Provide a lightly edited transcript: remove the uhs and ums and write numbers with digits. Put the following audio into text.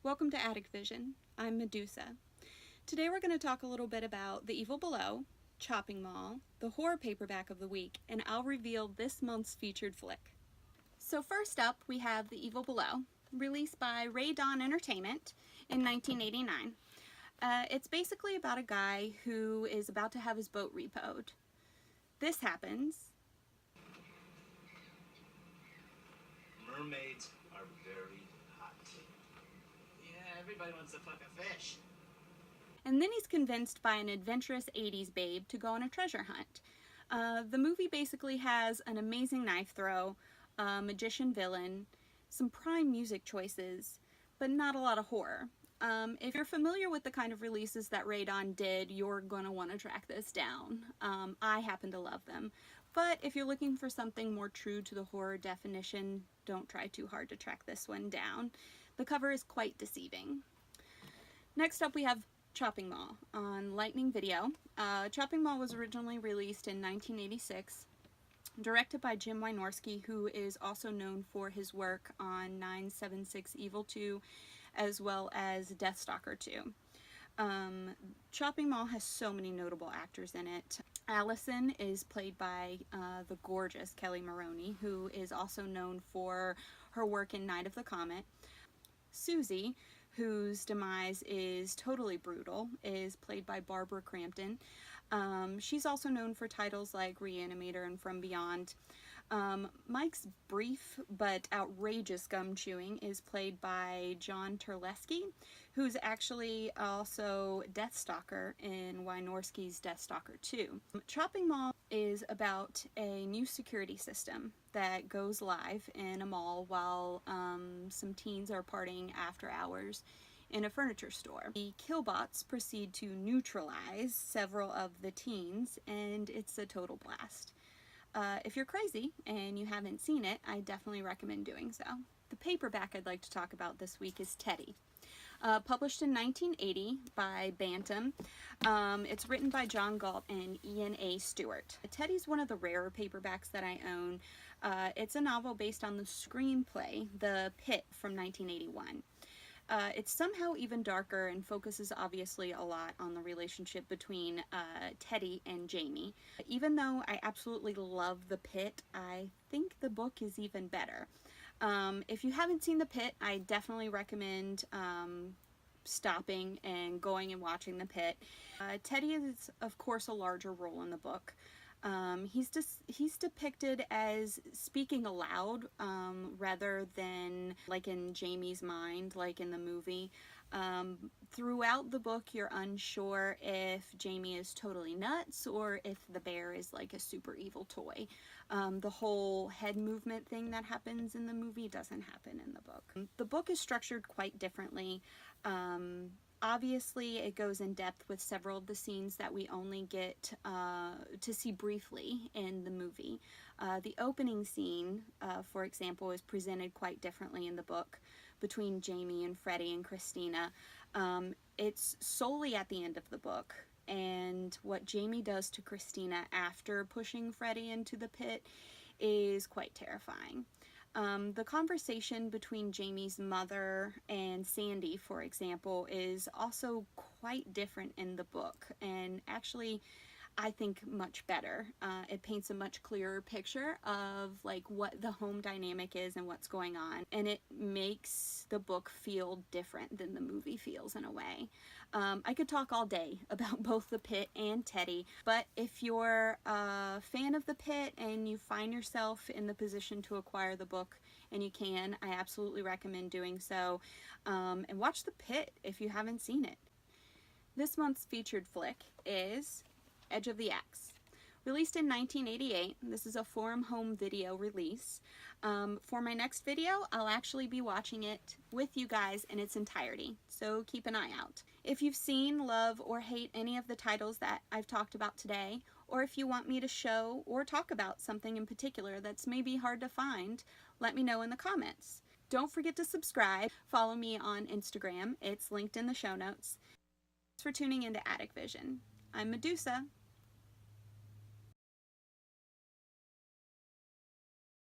Welcome to Attic Vision. I'm Medusa. Today we're going to talk a little bit about The Evil Below, Chopping Mall, the horror paperback of the week, and I'll reveal this month's featured flick. So first up we have The Evil Below, released by Ray Dawn Entertainment in 1989. It's basically about a guy who is about to have his boat repoed. This happens. Mermaids are very hot. Yeah, everybody wants to fuck a fish. And then he's convinced by an adventurous 80s babe to go on a treasure hunt. The movie basically has an amazing knife throw, a magician villain, some prime music choices, but not a lot of horror. If you're familiar with the kind of releases that Ray Dawn did, you're going to want to track this down. I happen to love them. But if you're looking for something more true to the horror definition, don't try too hard to track this one down. The cover is quite deceiving. Next up we have Chopping Mall on Lightning Video. Chopping Mall was originally released in 1986, directed by Jim Wynorski, who is also known for his work on 976 Evil 2, as well as Deathstalker 2. Chopping Mall has so many notable actors in it. Allison is played by the gorgeous Kelly Maroney, who is also known for her work in Night of the Comet. Susie, whose demise is totally brutal, is played by Barbara Crampton. She's also known for titles like Reanimator and From Beyond. Mike's brief but outrageous gum chewing is played by John Terlesky, who's actually also Deathstalker in Wynorski's Deathstalker 2. Chopping Mall is about a new security system that goes live in a mall while some teens are partying after hours in a furniture store. The killbots proceed to neutralize several of the teens, and it's a total blast. If you're crazy and you haven't seen it, I definitely recommend doing so. The paperback I'd like to talk about this week is Teddy. Published in 1980 by Bantam. It's written by John Galt and Ian A. Stewart. Teddy's one of the rarer paperbacks that I own. It's a novel based on the screenplay, The Pit, from 1981. It's somehow even darker and focuses obviously a lot on the relationship between Teddy and Jamie. Even though I absolutely love The Pit, I think the book is even better. If you haven't seen The Pit, I definitely recommend stopping and going and watching The Pit. Teddy is, of course, a larger role in the book. He's depicted as speaking aloud rather than like in Jamie's mind, like in the movie. Throughout the book, you're unsure if Jamie is totally nuts or if the bear is like a super evil toy. The whole head movement thing that happens in the movie doesn't happen in the book. The book is structured quite differently. Obviously, it goes in depth with several of the scenes that we only get to see briefly in the movie. The opening scene, for example, is presented quite differently in the book between Jamie and Freddie and Christina. It's solely at the end of the book, and what Jamie does to Christina after pushing Freddie into the pit is quite terrifying. The conversation between Jamie's mother and Sandy, for example, is also quite different in the book, and actually I think much better. It paints a much clearer picture of like what the home dynamic is and what's going on, and it makes the book feel different than the movie feels in a way. I could talk all day about both The Pit and Teddy, but if you're a fan of The Pit and you find yourself in the position to acquire the book, and you can, I absolutely recommend doing so. And watch The Pit if you haven't seen it. This month's featured flick is Edge of the Axe. Released in 1988, this is a Forum Home Video release. For my next video, I'll actually be watching it with you guys in its entirety, so keep an eye out. If you've seen, love, or hate any of the titles that I've talked about today, or if you want me to show or talk about something in particular that's maybe hard to find, let me know in the comments. Don't forget to subscribe. Follow me on Instagram. It's linked in the show notes. Thanks for tuning into Attic Vision. I'm Medusa.